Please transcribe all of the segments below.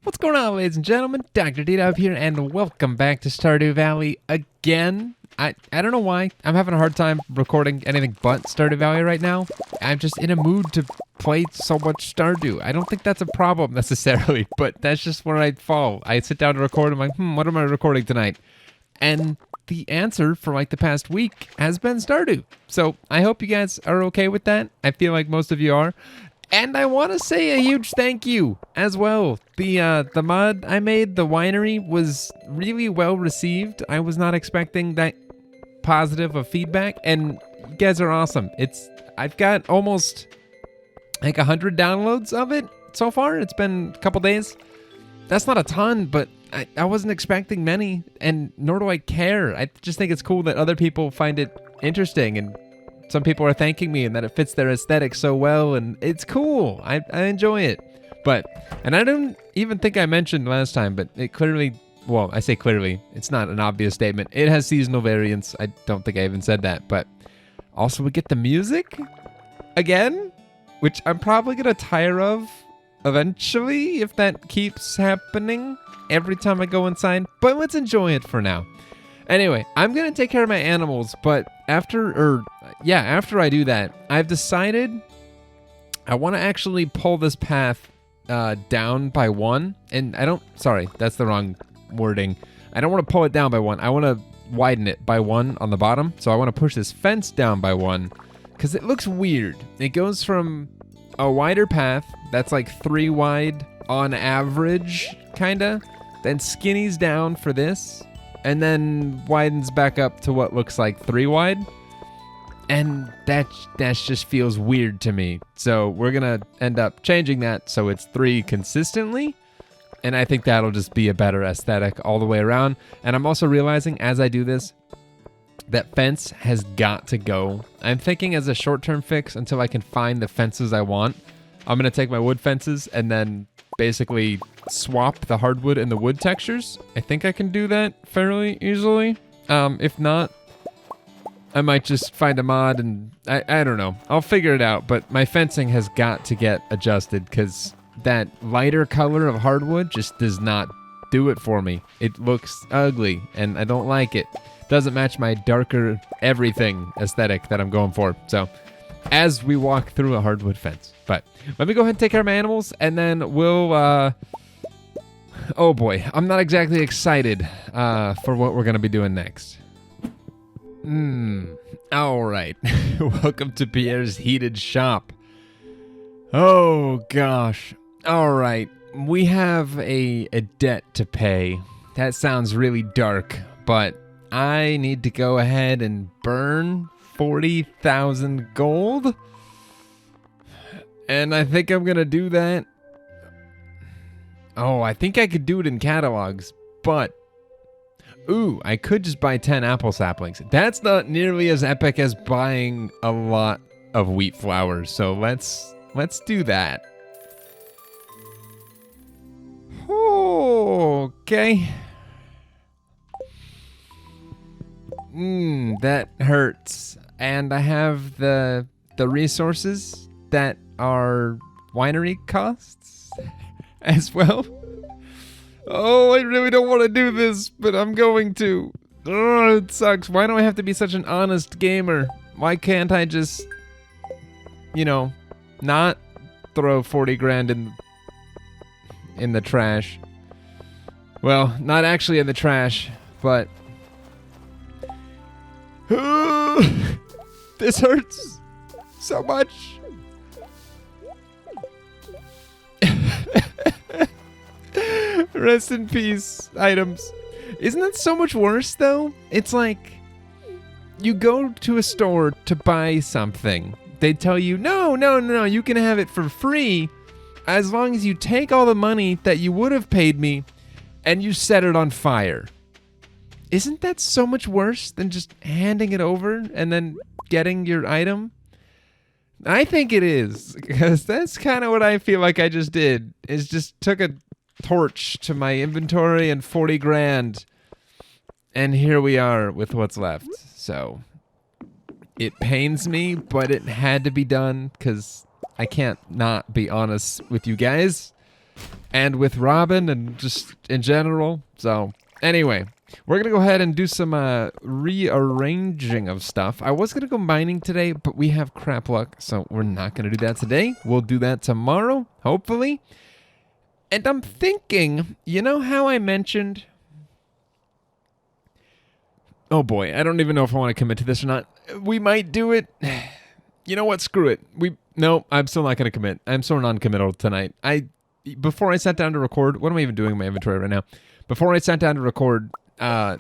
What's going on, ladies and gentlemen? DoctorDDub here, and welcome back to Stardew Valley again. I don't know why. I'm having a hard time recording anything but Stardew Valley right now. I'm just in a mood to play so much Stardew. I don't think that's a problem necessarily, but that's just where I fall. I sit down to record, I'm like, what am I recording tonight? And the answer for like the past week has been Stardew. So I hope you guys are okay with that. I feel like most of you are. And I want to say a huge thank you as well. The mod I made, the winery, was really well received. I was not expecting that positive of feedback, and you guys are awesome. I've got almost like 100 downloads of it so far. It's been a couple days. That's not a ton, but I wasn't expecting many, and nor do I care. I just think it's cool that other people find it interesting, and some people are thanking me and that it fits their aesthetic so well, and it's cool. I enjoy it. And I don't even think I mentioned last time, but it clearly, well, I say clearly, it's not an obvious statement. It has seasonal variants. I don't think I even said that, but also we get the music again, which I'm probably going to tire of eventually if that keeps happening every time I go inside, but let's enjoy it for now. Anyway, I'm going to take care of my animals, but after I do that, I've decided I want to actually pull this path down by one, and sorry, that's the wrong wording. I don't want to pull it down by one. I want to widen it by one on the bottom, so I want to push this fence down by one, because it looks weird. It goes from a wider path that's like 3 wide on average, kinda, then skinnies down for this, and then widens back up to what looks like 3 wide. And that just feels weird to me. So we're going to end up changing that so it's 3 consistently. And I think that'll just be a better aesthetic all the way around. And I'm also realizing as I do this, that fence has got to go. I'm thinking as a short-term fix until I can find the fences I want. I'm going to take my wood fences and then basically swap the hardwood and the wood textures. I think I can do that fairly easily. If not, I might just find a mod and I don't know. I'll figure it out, but my fencing has got to get adjusted because that lighter color of hardwood just does not do it for me. It looks ugly and I don't like it. Doesn't match my darker everything aesthetic that I'm going for. So as we walk through a hardwood fence. But let me go ahead and take care of my animals, and then we'll, oh boy, I'm not exactly excited for what we're going to be doing next. All right. Welcome to Pierre's heated shop. Oh gosh. All right. We have a debt to pay. That sounds really dark, but I need to go ahead and burn 40,000 gold. And I think I'm going to do that. Oh, I think I could do it in catalogs, but ooh, I could just buy 10 apple saplings. That's not nearly as epic as buying a lot of wheat flowers. So let's do that. Okay. That hurts. And I have the resources that are winery costs as well. Oh, I really don't want to do this, but I'm going to. Oh, it sucks. Why do I have to be such an honest gamer? Why can't I just, not throw 40 grand in the trash? Well, not actually in the trash, but this hurts so much. Rest in peace, items. Isn't that so much worse, though? It's like you go to a store to buy something. They tell you, no, you can have it for free as long as you take all the money that you would have paid me and you set it on fire. Isn't that so much worse than just handing it over and then getting your item? I think it is, because that's kind of what I feel like I just did, is just took a torch to my inventory and 40 grand. And here we are with what's left. So it pains me, but it had to be done because I can't not be honest with you guys. and with Robin and just in general. So anyway, we're going to go ahead and do some rearranging of stuff. I was going to go mining today, but we have crap luck, so we're not going to do that today. We'll do that tomorrow, hopefully. And I'm thinking, you know how I mentioned... Oh boy, I don't even know if I want to commit to this or not. We might do it. You know what? Screw it. No, I'm still not going to commit. I'm so non-committal tonight. Before I sat down to record, what am I even doing in my inventory right now? Before I sat down to record, I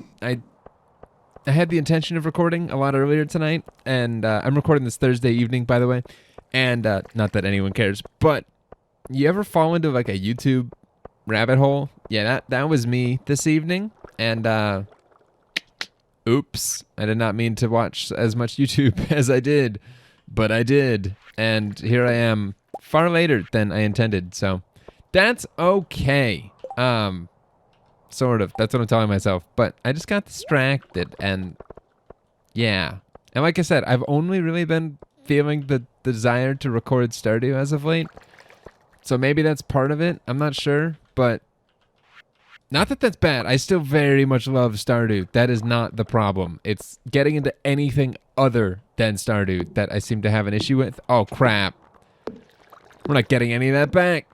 had the intention of recording a lot earlier tonight, and I'm recording this Thursday evening, by the way, and not that anyone cares, but you ever fall into like a YouTube rabbit hole? Yeah, that was me this evening, and oops, I did not mean to watch as much YouTube as I did, but I did, and here I am far later than I intended, so that's okay. Sort of. That's what I'm telling myself. But I just got distracted, and yeah. And like I said, I've only really been feeling the desire to record Stardew as of late. So maybe that's part of it. I'm not sure, but not that that's bad. I still very much love Stardew. That is not the problem. It's getting into anything other than Stardew that I seem to have an issue with. Oh, crap. We're not getting any of that back.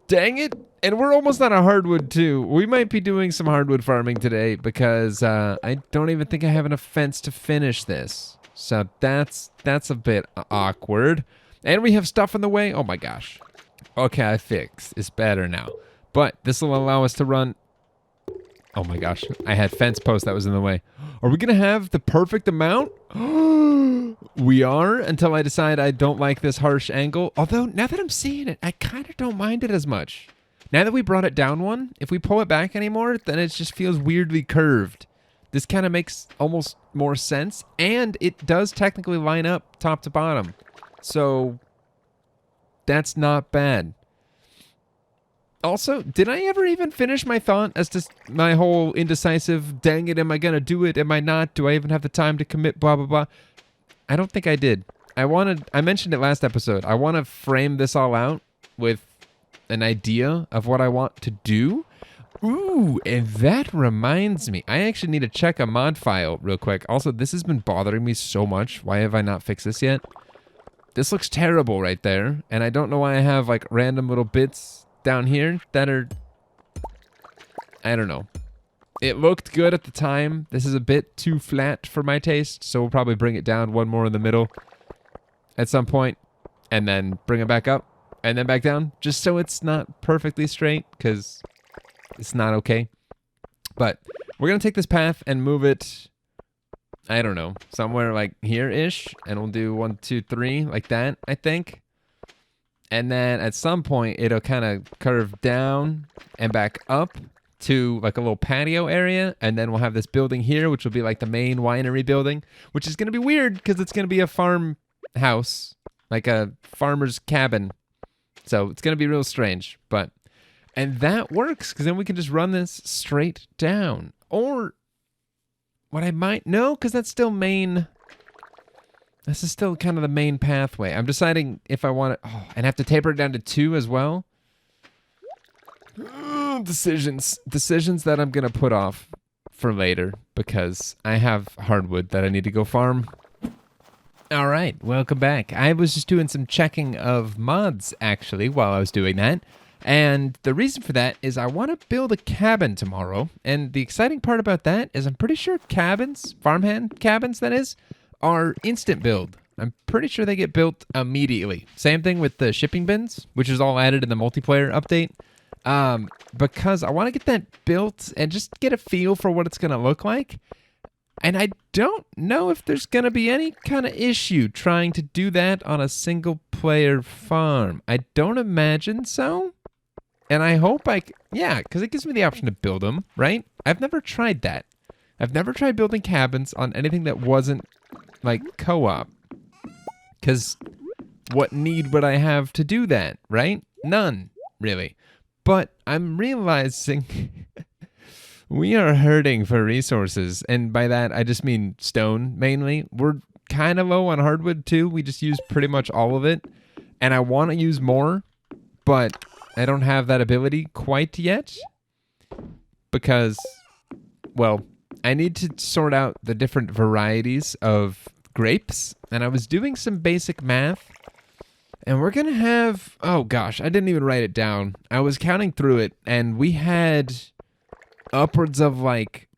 Dang it. And we're almost out of hardwood, too. We might be doing some hardwood farming today because I don't even think I have enough fence to finish this. So that's a bit awkward. And we have stuff in the way. Oh, my gosh. Okay, I fixed. It's better now. But this will allow us to run... Oh, my gosh. I had fence post that was in the way. Are we going to have the perfect amount? We are, until I decide I don't like this harsh angle. Although, now that I'm seeing it, I kind of don't mind it as much. Now that we brought it down one, if we pull it back anymore, then it just feels weirdly curved. This kind of makes almost more sense, and it does technically line up top to bottom. So, that's not bad. Also, did I ever even finish my thought as to my whole indecisive, dang it, am I going to do it, am I not, do I even have the time to commit, blah, blah, blah? I don't think I did. I mentioned it last episode, I want to frame this all out with an idea of what I want to do. Ooh, and that reminds me. I actually need to check a mod file real quick. Also, this has been bothering me so much. Why have I not fixed this yet? This looks terrible right there. And I don't know why I have like random little bits down here that are... I don't know. It looked good at the time. This is a bit too flat for my taste. So we'll probably bring it down one more in the middle at some point. And then bring it back up. And then back down, just so it's not perfectly straight, because it's not okay. But we're going to take this path and move it, I don't know, somewhere like here-ish. And we'll do 1, 2, 3, like that, I think. And then at some point, it'll kind of curve down and back up to like a little patio area. And then we'll have this building here, which will be like the main winery building, which is going to be weird because it's going to be a farmhouse, like a farmer's cabin. So it's going to be real strange, and that works because then we can just run this straight down. Or what I might, no, because that's still main. This is still kind of the main pathway. I'm deciding if I want to, and have to taper it down to 2 as well. Decisions that I'm going to put off for later because I have hardwood that I need to go farm. All right, welcome back. I was just doing some checking of mods, actually, while I was doing that. And the reason for that is I want to build a cabin tomorrow. And the exciting part about that is I'm pretty sure cabins, farmhand cabins, that is, are instant build. I'm pretty sure they get built immediately. Same thing with the shipping bins, which is all added in the multiplayer update. Because I want to get that built and just get a feel for what it's going to look like. And I don't know if there's going to be any kind of issue trying to do that on a single-player farm. I don't imagine so. And I hope yeah, because it gives me the option to build them, right? I've never tried that. I've never tried building cabins on anything that wasn't, like, co-op. Because what need would I have to do that, right? None, really. But I'm realizing... We are hurting for resources, and by that, I just mean stone, mainly. We're kind of low on hardwood, too. We just use pretty much all of it, and I want to use more, but I don't have that ability quite yet because, well, I need to sort out the different varieties of grapes, and I was doing some basic math, and we're gonna have, oh gosh, I didn't even write it down. I was counting through it, and we had upwards of like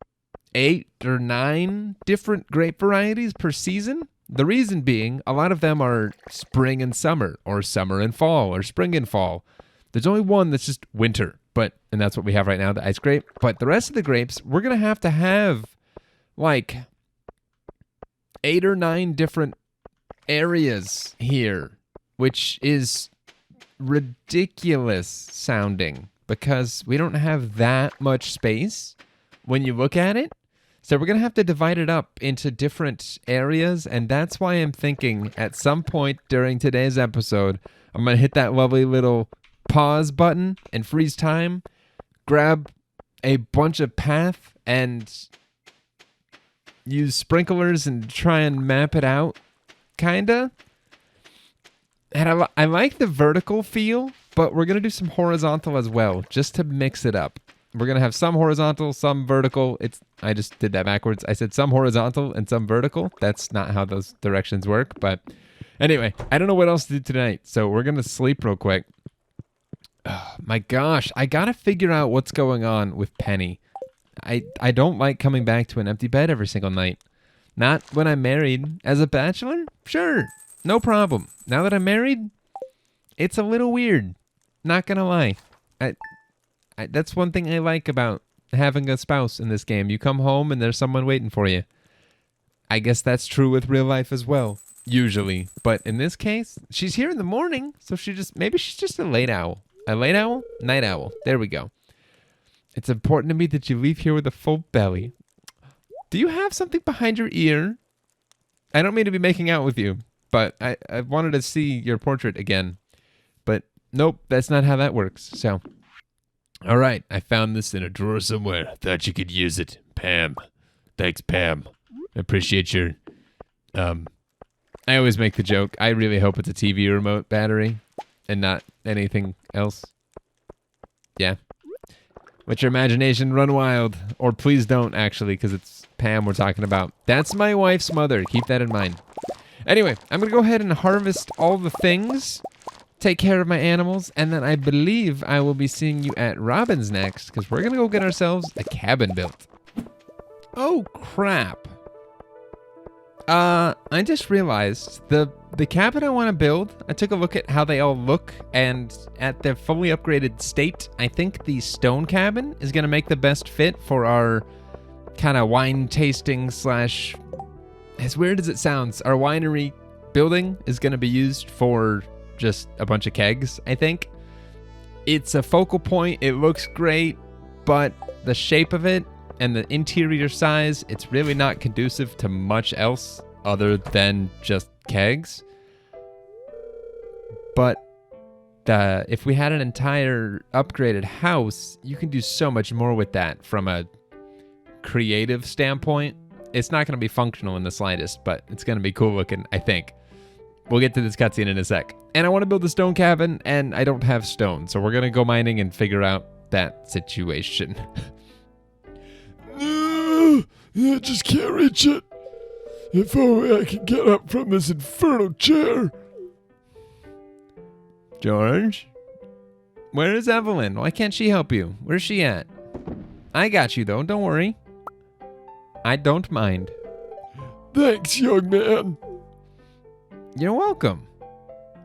8 or 9 different grape varieties per season. The reason being, a lot of them are spring and summer, or summer and fall, or spring and fall. There's only one that's just winter, and that's what we have right now, the ice grape. But the rest of the grapes, we're going to have like 8 or 9 different areas here, which is ridiculous sounding because we don't have that much space when you look at it. So we're going to have to divide it up into different areas, and that's why I'm thinking at some point during today's episode, I'm going to hit that lovely little pause button and freeze time, grab a bunch of path, and use sprinklers and try and map it out, kinda. And I like the vertical feel, but we're going to do some horizontal as well, just to mix it up. We're going to have some horizontal, some vertical. I just did that backwards. I said some horizontal and some vertical. That's not how those directions work. But anyway, I don't know what else to do tonight. So we're going to sleep real quick. Oh, my gosh. I got to figure out what's going on with Penny. I don't like coming back to an empty bed every single night. Not when I'm married. As a bachelor? Sure. No problem. Now that I'm married, it's a little weird. Not going to lie. That's one thing I like about having a spouse in this game. You come home and there's someone waiting for you. I guess that's true with real life as well, usually. But in this case, she's here in the morning, so maybe she's just a late owl. A late owl? Night owl. There we go. It's important to me that you leave here with a full belly. Do you have something behind your ear? I don't mean to be making out with you, but I wanted to see your portrait again. But nope, that's not how that works, so... All right, I found this in a drawer somewhere. Thought you could use it. Pam. Thanks, Pam. Appreciate your... I always make the joke. I really hope it's a TV remote battery and not anything else. Yeah. Let your imagination run wild. Or please don't, actually, because it's Pam we're talking about. That's my wife's mother. Keep that in mind. Anyway, I'm going to go ahead and harvest all the things... take care of my animals, and then I believe I will be seeing you at Robin's next, because we're going to go get ourselves a cabin built. Oh, crap. I just realized the cabin I want to build, I took a look at how they all look, and at their fully upgraded state, I think the stone cabin is going to make the best fit for our kind of wine tasting slash, as weird as it sounds, our winery building is going to be used for... just a bunch of kegs, I think. It's a focal point. It looks great, but the shape of it and the interior size, it's really not conducive to much else other than just kegs. But if we had an entire upgraded house, you can do so much more with that from a creative standpoint. It's not going to be functional in the slightest, but it's going to be cool looking, I think. We'll get to this cutscene in a sec. And I want to build a stone cabin, and I don't have stone, so we're going to go mining and figure out that situation. I just can't reach it. If only I could get up from this infernal chair. George? Where is Evelyn? Why can't she help you? Where's she at? I got you, though. Don't worry. I don't mind. Thanks, young man. You're welcome.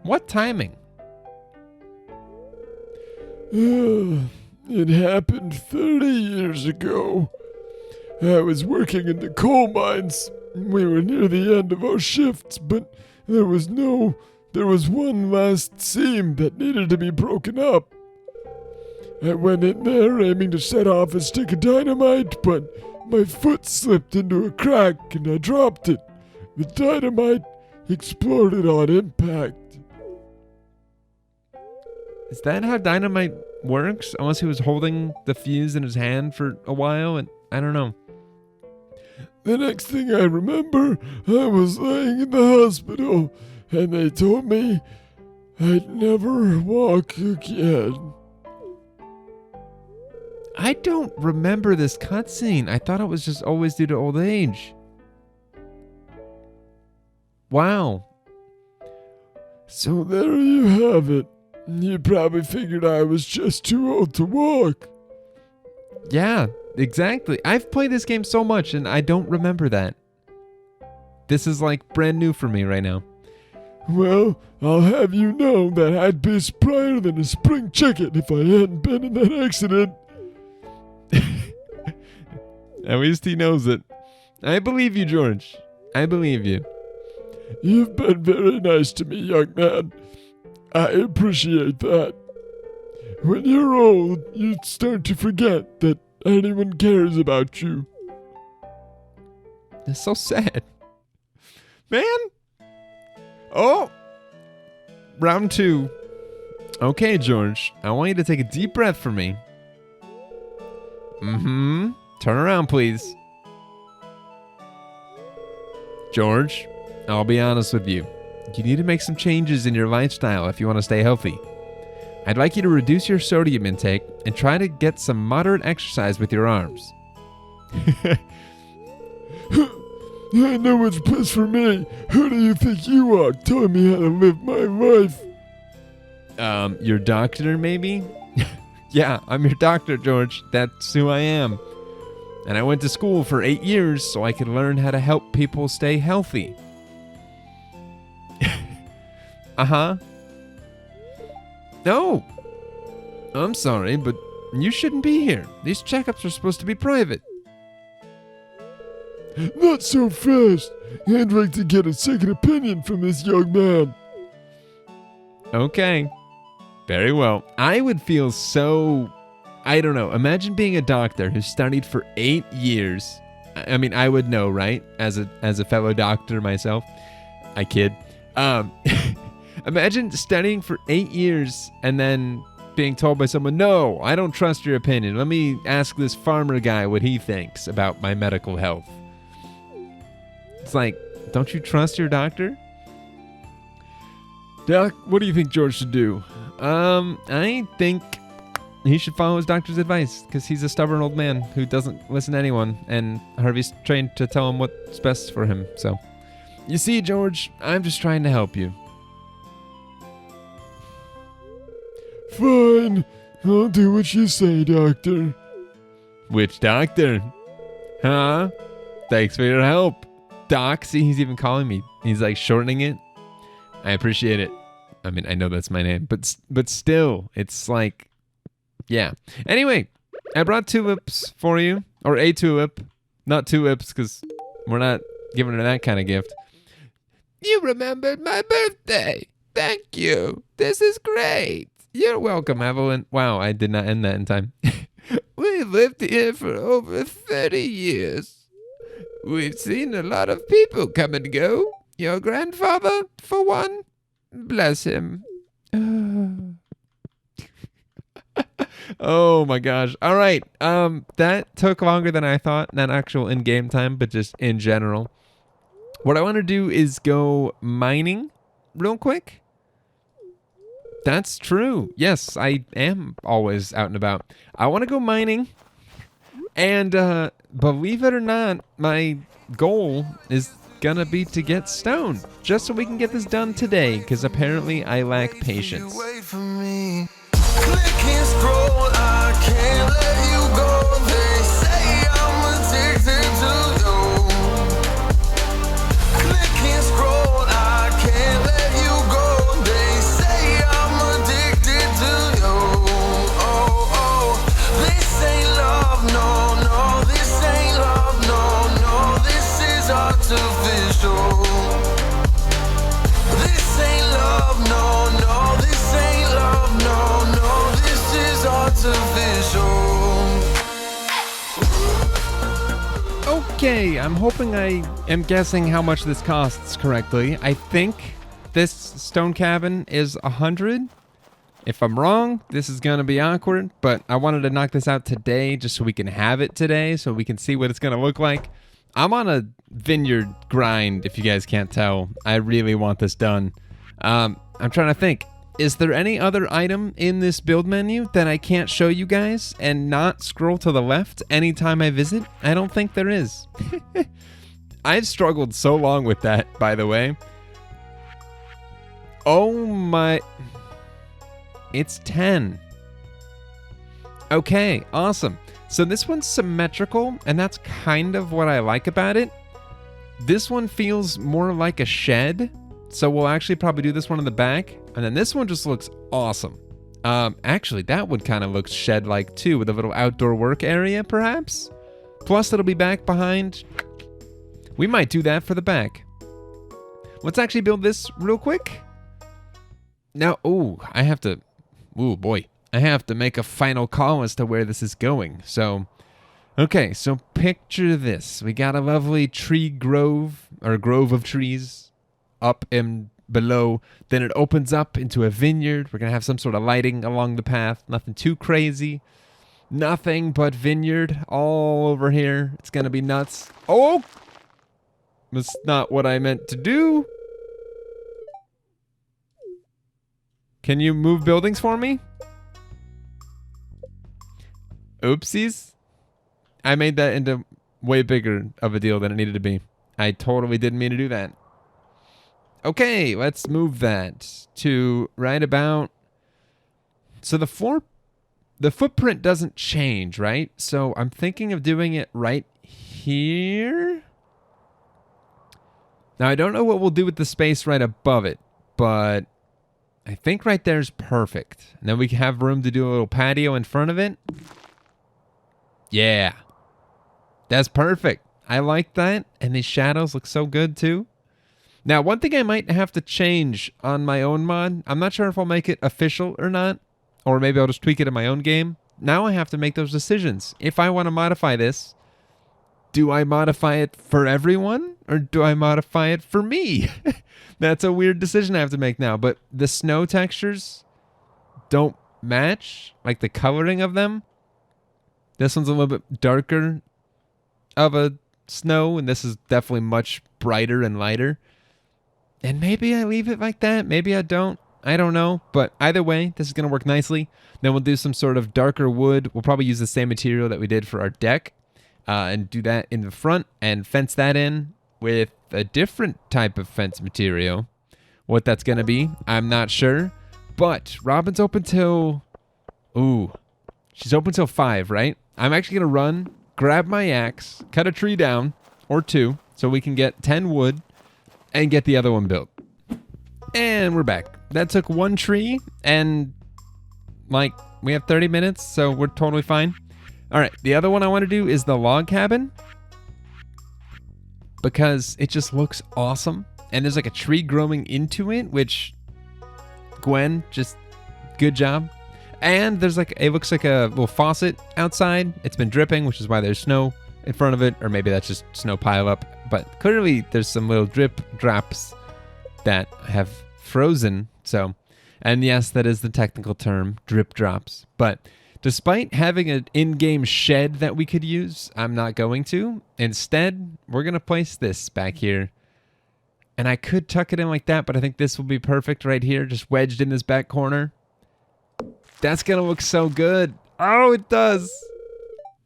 What timing? It happened 30 years ago. I was working in the coal mines. We were near the end of our shifts, but there was one last seam that needed to be broken up. I went in there aiming to set off a stick of dynamite, but my foot slipped into a crack and I dropped it. The dynamite exploded on impact. Is that how dynamite works? Unless he was holding the fuse in his hand for a while, and I don't know. The next thing I remember, I was laying in the hospital, and they told me I'd never walk again. I don't remember this cutscene. I thought it was just always due to old age. Wow. So there you have it. You probably figured I was just too old to walk. Yeah, exactly. I've played this game so much and I don't remember that. This is like brand new for me right now. Well, I'll have you know that I'd be sprighter than a spring chicken if I hadn't been in that accident. At least he knows it. I believe you, George. I believe you. You've been very nice to me, young man. I appreciate that. When you're old, you start to forget that anyone cares about you. It's so sad. Man. Oh. Round 2. Okay, George. I want you to take a deep breath for me. Turn around, please. George, I'll be honest with you. You need to make some changes in your lifestyle if you want to stay healthy. I'd like you to reduce your sodium intake and try to get some moderate exercise with your arms. I know what's best for me. Who do you think you are telling me how to live my life? Your doctor, maybe? Yeah, I'm your doctor, George. That's who I am. And I went to school for 8 years so I could learn how to help people stay healthy. Uh-huh. No. I'm sorry, but you shouldn't be here. These checkups are supposed to be private. Not so fast. I'd like to get a second opinion from this young man. Okay. Very well. I would feel so... I don't know. Imagine being a doctor who studied for 8 years. I mean, I would know, right? As a fellow doctor myself. I kid. Imagine studying for 8 years and then being told by someone, no, I don't trust your opinion. Let me ask this farmer guy what he thinks about my medical health. It's like, don't you trust your doctor? Doc, what do you think George should do? I think he should follow his doctor's advice because he's a stubborn old man who doesn't listen to anyone, and Harvey's trained to tell him what's best for him. So, you see, George, I'm just trying to help you. Fine. I'll do what you say, doctor. Which doctor? Huh? Thanks for your help. Doc, see, he's even calling me. He's like shortening it. I appreciate it. I mean, I know that's my name, but still, it's like, yeah. Anyway, I brought tulips for you, or a tulip, not tulips, because we're not giving her that kind of gift. You remembered my birthday. Thank you. This is great. You're welcome, Evelyn. Wow, I did not end that in time. We've lived here for over 30 years. We've seen a lot of people come and go. Your grandfather, for one, bless him. Oh my gosh. All right. That took longer than I thought, not actual in-game time, but just in general. What I want to do is go mining real quick. That's true. Yes, I am always out and about. I want to go mining. And believe it or not, my goal is gonna be to get stone, just so we can get this done today, because apparently I lack patience. Okay, I'm hoping I am guessing how much this costs correctly. I think this stone cabin is 100. If I'm wrong, this is gonna be awkward, but I wanted to knock this out today just so we can have it today, so we can see what it's gonna look like. I'm on a vineyard grind, if you guys can't tell. I really want this done. I'm trying to think. Is there any other item in this build menu that I can't show you guys and not scroll to the left anytime I visit? I don't think there is. I've struggled so long with that, by the way. Oh my... It's 10. Okay, awesome. So this one's symmetrical, and that's kind of what I like about it. This one feels more like a shed, so we'll actually probably do this one in the back. And then this one just looks awesome. Actually, that one kind of looks shed-like too, with a little outdoor work area, perhaps? Plus, it'll be back behind. We might do that for the back. Let's actually build this real quick. Now, I have to make a final call as to where this is going. So, okay, so picture this. We got a lovely tree grove, or grove of trees, up and below. Then it opens up into a vineyard. We're going to have some sort of lighting along the path. Nothing too crazy. Nothing but vineyard all over here. It's going to be nuts. Oh! That's not what I meant to do. Can you move buildings for me? Oopsies. I made that into way bigger of a deal than it needed to be. I totally didn't mean to do that. Okay, let's move that to right about... So the footprint doesn't change, right? So I'm thinking of doing it right here. Now, I don't know what we'll do with the space right above it, but I think right there is perfect. And then we can have room to do a little patio in front of it. Yeah. That's perfect. I like that. And these shadows look so good too. Now, one thing I might have to change on my own mod, I'm not sure if I'll make it official or not, or maybe I'll just tweak it in my own game. Now I have to make those decisions. If I want to modify this, do I modify it for everyone or do I modify it for me? That's a weird decision I have to make now, but the snow textures don't match, like the coloring of them. This one's a little bit darker of a snow, and this is definitely much brighter and lighter. And maybe I leave it like that. Maybe I don't. I don't know. But either way, this is going to work nicely. Then we'll do some sort of darker wood. We'll probably use the same material that we did for our deck and do that in the front and fence that in with a different type of fence material. What that's going to be, I'm not sure. But Robin's open till... she's open till 5, right? I'm actually going to run, grab my axe, cut a tree down, or 2, so we can get 10 wood and get the other one built. And we're back. That took 1 tree, and like we have 30 minutes, so we're totally fine. All right, the other one I want to do is the log cabin because it just looks awesome. And there's like a tree growing into it, which Gwen, just good job. And there's like, it looks like a little faucet outside. It's been dripping, which is why there's snow in front of it, or maybe that's just snow pile up. But clearly there's some little drip drops that have frozen. So, and yes, that is the technical term, drip drops. But despite having an in-game shed that we could use, I'm not going to. Instead, we're going to place this back here. And I could tuck it in like that, but I think this will be perfect right here, just wedged in this back corner. That's going to look so good. Oh, it does.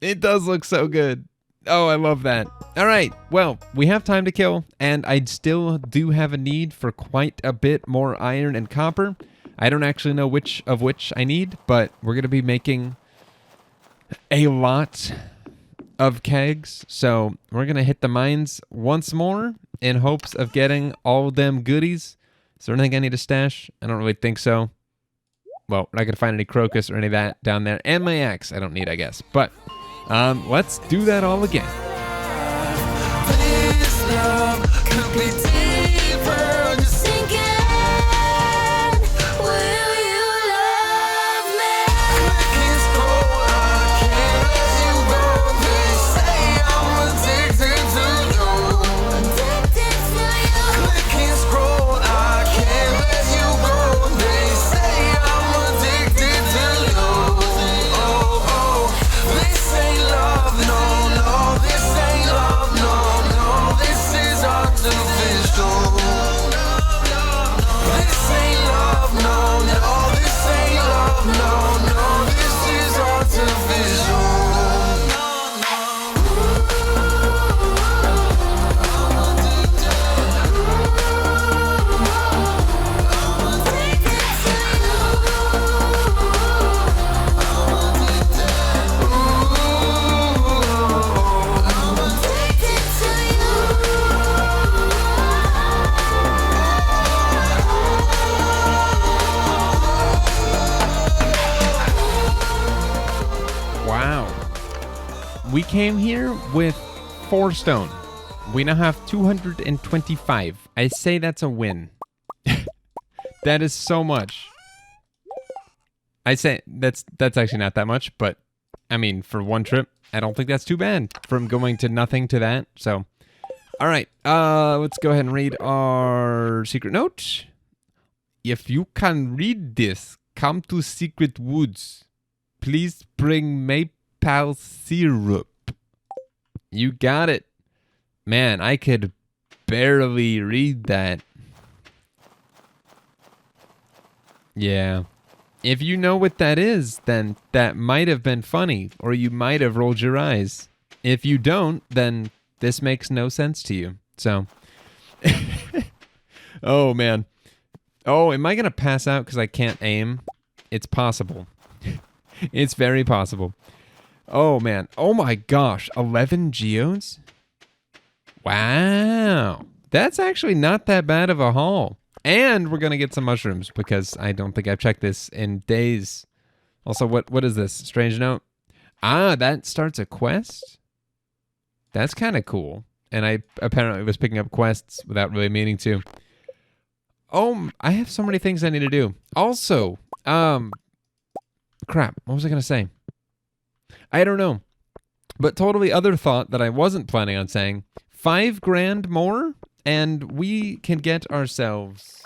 It does look so good. Oh, I love that. All right. Well, we have time to kill, and I still do have a need for quite a bit more iron and copper. I don't actually know which of which I need, but we're going to be making a lot of kegs. So we're going to hit the mines once more in hopes of getting all them goodies. Is there anything I need to stash? I don't really think so. Well, we're not going to find any crocus or any of that down there. And my axe I don't need, I guess. But let's do that all again. This love could be deeper, just sinking. Will you love me? Click scroll, I can't let you go. They say I'm addicted to you. Addicted to you. Click scroll, I can't let you go. They say I'm addicted to you. Oh, this ain't love, no, this ain't love, no, this is artificial. Wow. We came here with 4 stone. We now have 225. I say that's a win. That is so much. I say that's actually not that much, but I mean, for one trip, I don't think that's too bad from going to nothing to that. So, all right, let's go ahead and read our secret note. If you can read this, come to Secret Woods. Please bring maple syrup. You got it. Man, I could barely read that. Yeah. If you know what that is, then that might have been funny, or you might have rolled your eyes. If you don't, then this makes no sense to you. So, oh man. Oh, am I going to pass out because I can't aim? It's possible. It's very possible. Oh man. Oh my gosh. 11 geodes? Wow. That's actually not that bad of a haul. And we're going to get some mushrooms because I don't think I've checked this in days. Also, what is this? Strange note? Ah, that starts a quest? That's kind of cool. And I apparently was picking up quests without really meaning to. Oh, I have so many things I need to do. Also, crap. What was I going to say? I don't know. But totally other thought that I wasn't planning on saying. 5 grand more? And we can get ourselves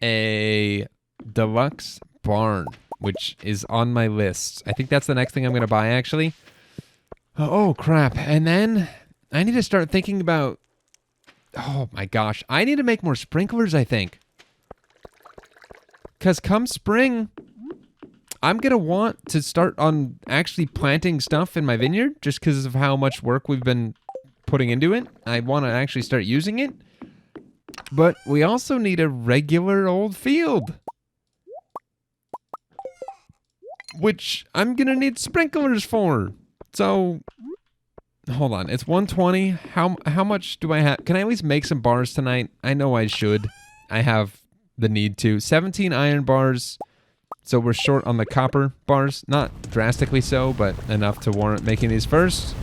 a deluxe barn, which is on my list. I think that's the next thing I'm going to buy, actually. Oh, crap. And then I need to start thinking about... Oh, my gosh. I need to make more sprinklers, I think. Because come spring, I'm going to want to start on actually planting stuff in my vineyard just because of how much work we've been putting into it. I want to actually start using it. But we also need a regular old field. Which I'm going to need sprinklers for. So, hold on. It's 120. How much do I have? Can I at least make some bars tonight? I know I should. I have the need to. 17 iron bars. So we're short on the copper bars. Not drastically so, but enough to warrant making these first.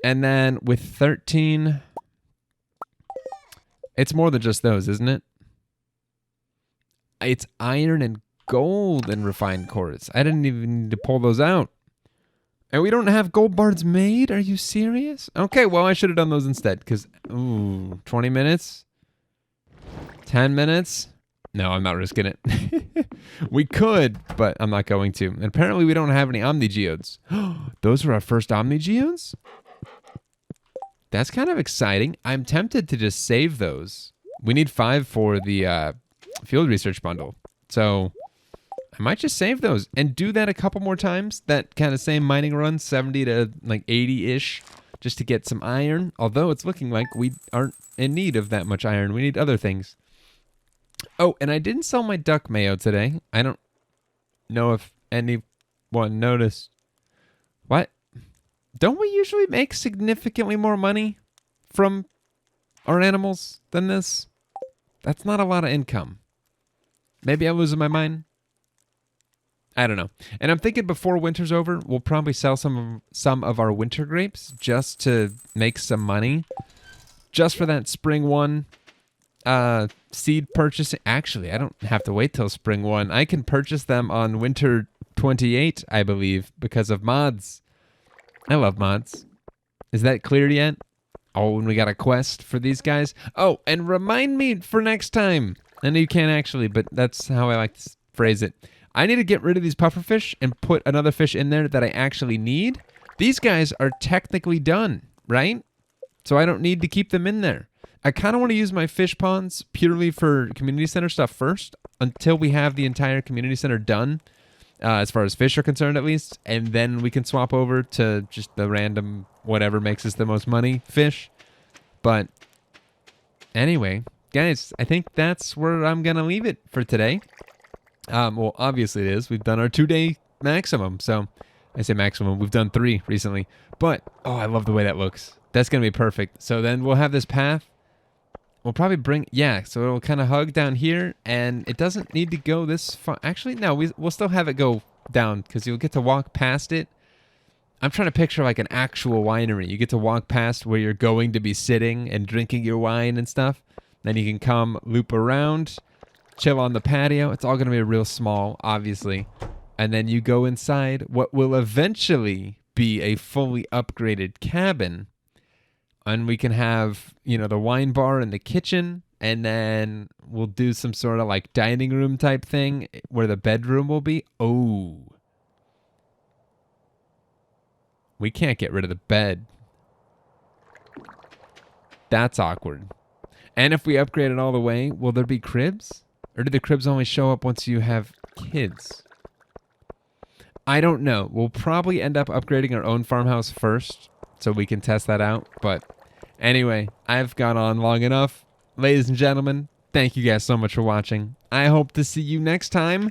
And then with 13... It's more than just those, isn't it? It's iron and gold and refined quartz. I didn't even need to pull those out. And we don't have gold bars made? Are you serious? Okay, well, I should have done those instead. Because, ooh, 20 minutes? 10 minutes? No, I'm not risking it. We could, but I'm not going to. And apparently we don't have any Omni Geodes. Those are our first Omni Geodes? That's kind of exciting. I'm tempted to just save those. We need 5 for the field research bundle. So I might just save those and do that a couple more times. That kind of same mining run, 70 to like 80-ish, just to get some iron. Although it's looking like we aren't in need of that much iron. We need other things. Oh, and I didn't sell my duck mayo today. I don't know if anyone noticed. What? Don't we usually make significantly more money from our animals than this? That's not a lot of income. Maybe I'm losing my mind. I don't know. And I'm thinking before winter's over, we'll probably sell some of our winter grapes just to make some money. Just for that spring one seed purchasing. Actually, I don't have to wait till spring one. I can purchase them on winter 28, I believe, because of mods. I love mods. Is that clear yet? Oh, and we got a quest for these guys. Oh, and remind me for next time. I know you can't actually, but that's how I like to phrase it. I need to get rid of these pufferfish and put another fish in there that I actually need. These guys are technically done, right? So I don't need to keep them in there. I kind of want to use my fish ponds purely for community center stuff first until we have the entire community center done. As far as fish are concerned, at least. And then we can swap over to just the random whatever makes us the most money fish. But anyway, guys, I think that's where I'm going to leave it for today. Well, obviously it is. We've done our 2-day maximum. So I say maximum. We've done 3 recently. But, oh, I love the way that looks. That's going to be perfect. So then we'll have this path. We'll probably bring, yeah, so it'll kind of hug down here, and it doesn't need to go this far. Actually, no, we'll still have it go down because you'll get to walk past it. I'm trying to picture like an actual winery. You get to walk past where you're going to be sitting and drinking your wine and stuff. Then you can come loop around, chill on the patio. It's all going to be real small, obviously. And then you go inside what will eventually be a fully upgraded cabin. And we can have, the wine bar in the kitchen. And then we'll do some sort of like dining room type thing where the bedroom will be. Oh. We can't get rid of the bed. That's awkward. And if we upgrade it all the way, will there be cribs? Or do the cribs only show up once you have kids? I don't know. We'll probably end up upgrading our own farmhouse first so we can test that out. But anyway, I've gone on long enough. Ladies and gentlemen, thank you guys so much for watching. I hope to see you next time.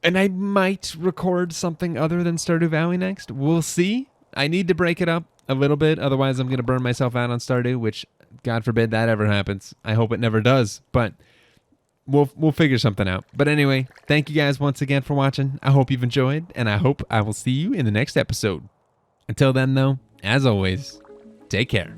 And I might record something other than Stardew Valley next. We'll see. I need to break it up a little bit. Otherwise, I'm going to burn myself out on Stardew, which, God forbid that ever happens. I hope it never does. But we'll figure something out. But anyway, thank you guys once again for watching. I hope you've enjoyed, and I hope I will see you in the next episode. Until then, though, as always, take care.